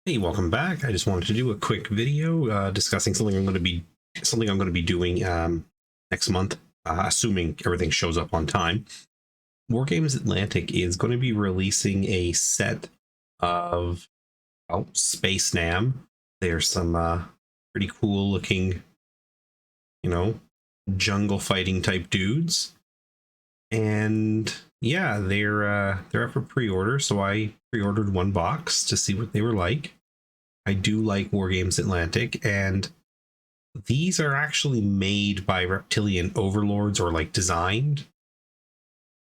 Hey, welcome back. I just wanted to do a quick video discussing something I'm going to be doing next month, assuming everything shows up on time. Wargames Atlantic is going to be releasing a set of SpaceNam. There's some pretty cool looking, jungle fighting type dudes, and yeah, they're up for pre-order. So I pre-ordered one box to see what they were like. I do like Wargames Atlantic, and these are actually made by Reptilian Overlords, or like designed,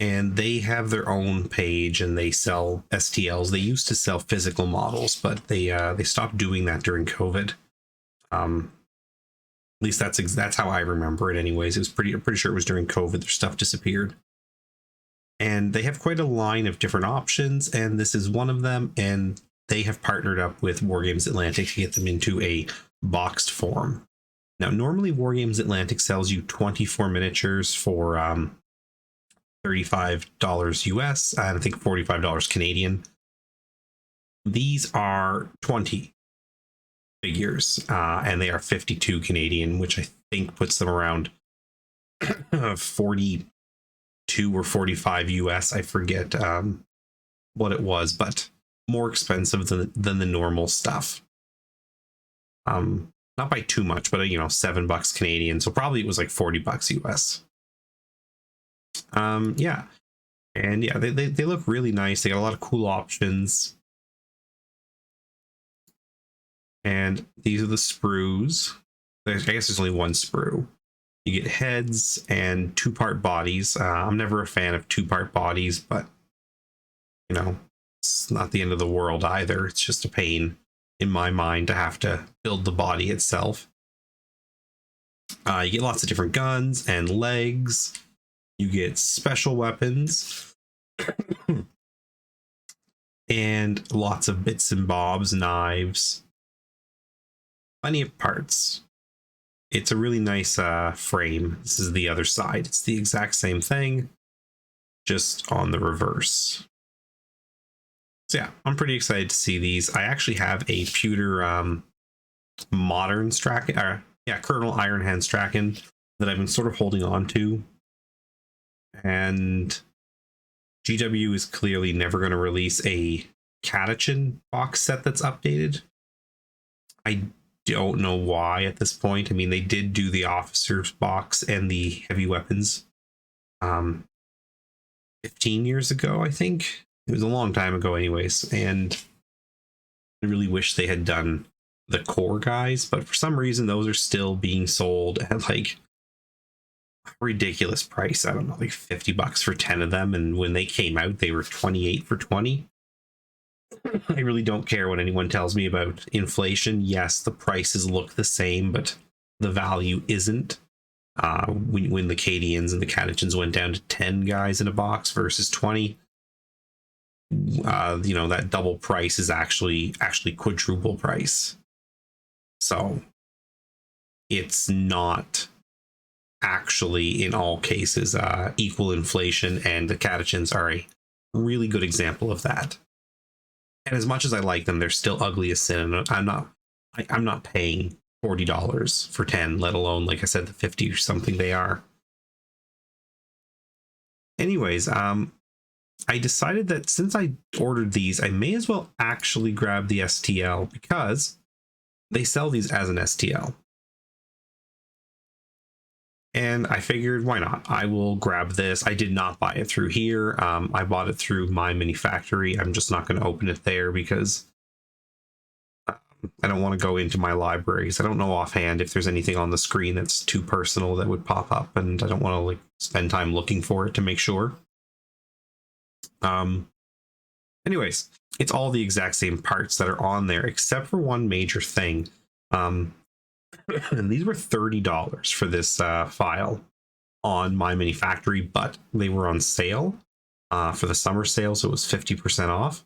and they have their own page and they sell STLs. They used to sell physical models, but they stopped doing that during COVID. At least that's how I remember it. Anyways, I'm pretty sure it was during COVID. Their stuff disappeared, and they have quite a line of different options, and this is one of them. And they have partnered up with Wargames Atlantic to get them into a boxed form. Now, normally Wargames Atlantic sells you 24 miniatures for $35 US, and I think $45 Canadian. These are 20 figures, and they are 52 Canadian, which I think puts them around 42 or 45 US. I forget what it was, but more expensive than the normal stuff. Not by too much, but $7 Canadian. So probably it was like $40 US. Yeah. And yeah, they look really nice. They got a lot of cool options. And these are the sprues. I guess there's only one sprue. You get heads and two-part bodies. I'm never a fan of two-part bodies, but it's not the end of the world either. It's just a pain in my mind to have to build the body itself. You get lots of different guns and legs. You get special weapons and lots of bits and bobs, knives, plenty of parts. It's a really nice frame. This is the other side. It's the exact same thing, just on the reverse. So yeah, I'm pretty excited to see these. I actually have a pewter modern Stracken, Colonel Ironhand Stracken that I've been sort of holding on to. And GW is clearly never going to release a Catachin box set that's updated. I don't know why at this point. I mean, they did do the officers box and the heavy weapons 15 years ago, I think. It was a long time ago anyways, and I really wish they had done the core guys, but for some reason those are still being sold at like a ridiculous price. I don't know, like $50 for 10 of them, and when they came out they were 28 for 20. I really don't care what anyone tells me about inflation. Yes, the prices look the same, but the value isn't. When the Cadians and the Catachins went down to 10 guys in a box versus 20, that double price is actually quadruple price. So it's not actually in all cases equal inflation, and the Catachins are a really good example of that. And as much as I like them, they're still ugly as sin, and I'm not paying $40 for 10, let alone, like I said, the 50 or something they are. Anyways, I decided that since I ordered these, I may as well actually grab the STL, because they sell these as an STL. And I figured, why not? I will grab this. I did not buy it through here. I bought it through My Mini Factory. I'm just not going to open it there because I don't want to go into my libraries. I don't know offhand if there's anything on the screen that's too personal that would pop up, and I don't want to spend time looking for it to make sure. Anyways, it's all the exact same parts that are on there, except for one major thing. And these were $30 for this file on My Mini Factory, but they were on sale for the summer sale, so it was 50% off.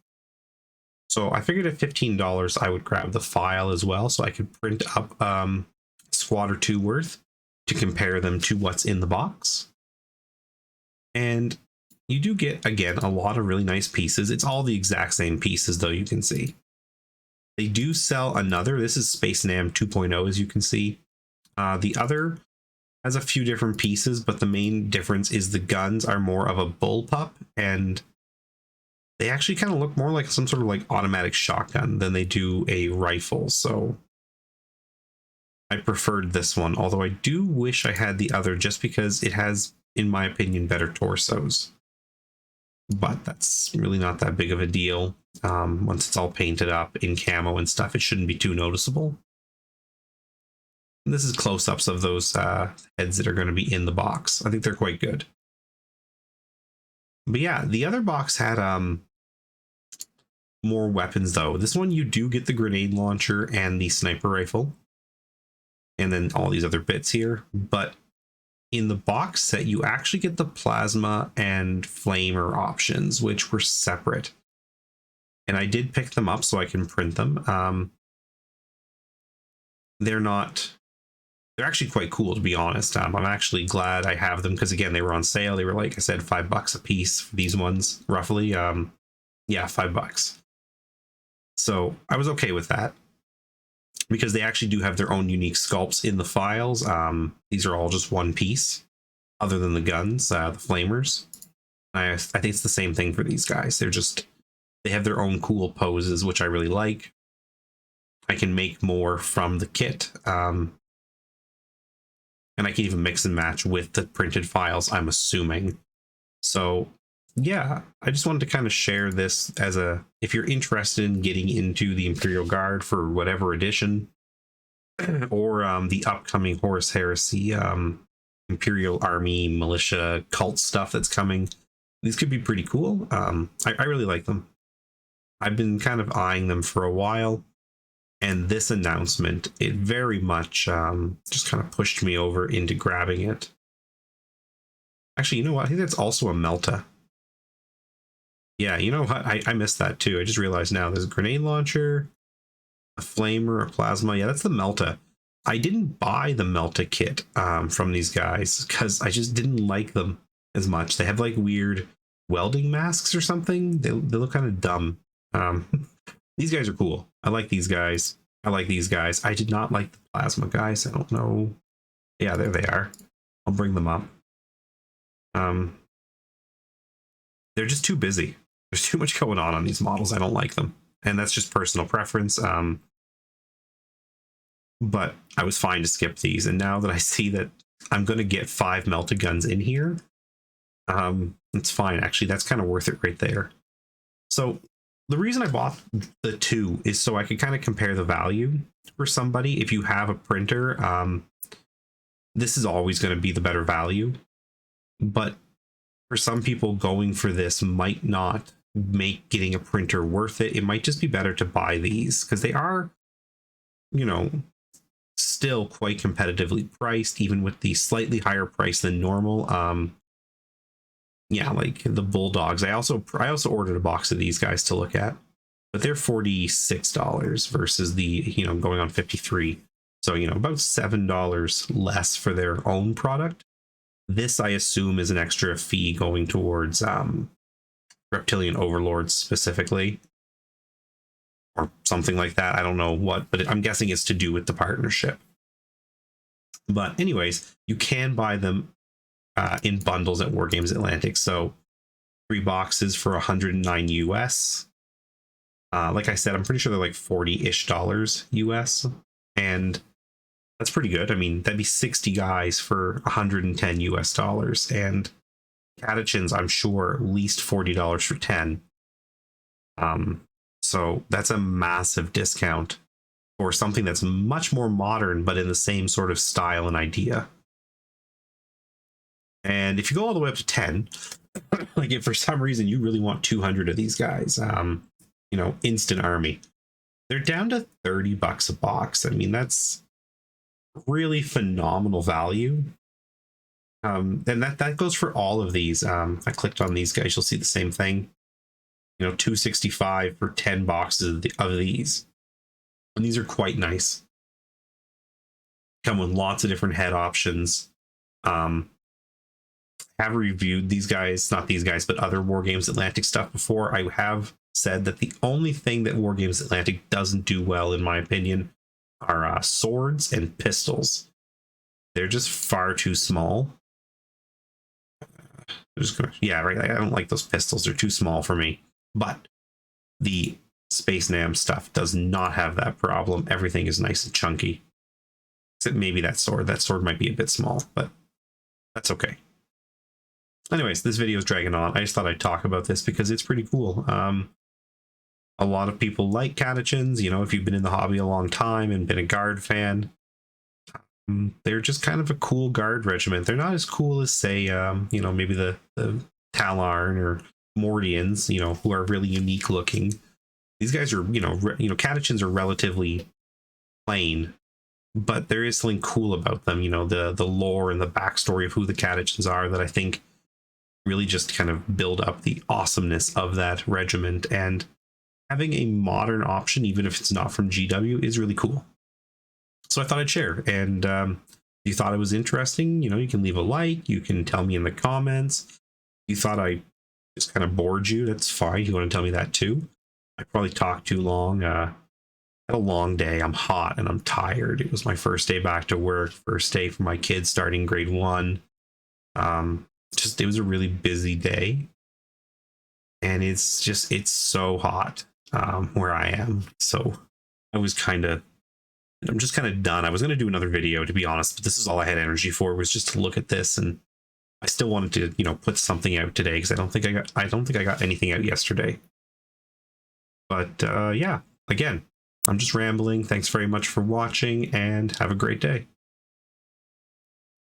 So I figured at $15 I would grab the file as well, so I could print up squad or two worth to compare them to what's in the box. And you do get, again, a lot of really nice pieces. It's all the exact same pieces, though, you can see. They do sell another. This is SpaceNam 2.0, as you can see. The other has a few different pieces, but the main difference is the guns are more of a bullpup, and they actually kind of look more like some sort of like automatic shotgun than they do a rifle. So I preferred this one, although I do wish I had the other just because it has, in my opinion, better torsos. But that's really not that big of a deal. Once it's all painted up in camo and stuff, it shouldn't be too noticeable. And this is close-ups of those heads that are going to be in the box. I think they're quite good. But yeah, the other box had more weapons, though. This one, you do get the grenade launcher and the sniper rifle. And then all these other bits here. But in the box set, you actually get the plasma and flamer options, which were separate. And I did pick them up so I can print them. They're actually quite cool, to be honest. I'm actually glad I have them because, again, they were on sale. They were, like I said, $5 a piece for these ones, roughly. Yeah, $5. So I was okay with that, because they actually do have their own unique sculpts in the files. These are all just one piece, other than the guns, the flamers. I think it's the same thing for these guys. They have their own cool poses, which I really like. I can make more from the kit. And I can even mix and match with the printed files, I'm assuming. So yeah, I just wanted to kind of share this as if you're interested in getting into the Imperial Guard for whatever edition, or the upcoming Horus Heresy, Imperial Army, Militia, cult stuff that's coming. These could be pretty cool. I really like them. I've been kind of eyeing them for a while, and this announcement, it very much just kind of pushed me over into grabbing it. Actually, you know what? I think that's also a Melta. Yeah, you know what? I missed that too. I just realized now there's a grenade launcher, a flamer, a plasma. Yeah, that's the Melta. I didn't buy the Melta kit from these guys because I just didn't like them as much. They have like weird welding masks or something. They look kind of dumb. These guys are cool. I like these guys. I like these guys. I did not like the plasma guys. I don't know. Yeah, there they are. I'll bring them up. They're just too busy. There's too much going on these models. I don't like them. And that's just personal preference. But I was fine to skip these. And now that I see that I'm going to get 5 melted guns in here, it's fine. Actually, that's kind of worth it right there. So the reason I bought the 2 is so I could kind of compare the value for somebody. If you have a printer, this is always going to be the better value. But for some people, going for this might not make getting a printer worth it. It might just be better to buy these because they are, you know, still quite competitively priced, even with the slightly higher price than normal. Yeah, like the Bulldogs. I also ordered a box of these guys to look at, but they're $46 versus the, you know, going on 53. So, you know, about $7 less for their own product. This, I assume, is an extra fee going towards Reptilian Overlords specifically, or something like that. I don't know what, but I'm guessing it's to do with the partnership. But anyways, you can buy them in bundles at Wargames Atlantic. So 3 boxes for $109 US. Like I said, I'm pretty sure they're like $40-ish US, and that's pretty good. I mean, that'd be 60 guys for $110 US, and catechins, I'm sure, at least $40 for 10. So that's a massive discount for something that's much more modern, but in the same sort of style and idea. And if you go all the way up to 10, like if for some reason you really want 200 of these guys, you know, instant army, they're down to $30 a box. I mean, that's really phenomenal value. And that goes for all of these. I clicked on these guys, you'll see the same thing. You know, $265 for 10 boxes of these. And these are quite nice. Come with lots of different head options. Have reviewed these guys, not these guys, but other Wargames Atlantic stuff before. I have said that the only thing that Wargames Atlantic doesn't do well, in my opinion, are swords and pistols. They're just far too small. Yeah, right. I don't like those pistols. They're too small for me. But the SpaceNam stuff does not have that problem. Everything is nice and chunky. Except maybe that sword. That sword might be a bit small, but that's okay. Anyways, this video is dragging on. I just thought I'd talk about this because it's pretty cool. A lot of people like catechins. You know, if you've been in the hobby a long time and been a guard fan, they're just kind of a cool guard regiment. They're not as cool as, say, you know, maybe the Talarn or Mordians, you know, who are really unique looking. These guys are, catechins are relatively plain, but there is something cool about them. You know, the lore and the backstory of who the catechins are that I think really just kind of build up the awesomeness of that regiment. And having a modern option, even if it's not from GW, is really cool. So I thought I'd share. And if you thought it was interesting, you know, you can leave a like. You can tell me in the comments. If you thought I just kind of bored you, that's fine. You want to tell me that too. I probably talked too long. Had a long day. I'm hot and I'm tired. It was my first day back to work. First day for my kids starting grade 1. It was a really busy day. And it's so hot where I am. So I'm just kind of done. I was going to do another video, to be honest, but this is all I had energy for, was just to look at this. And I still wanted to, you know, put something out today because I don't think I got anything out yesterday. But yeah, again, I'm just rambling. Thanks very much for watching and have a great day.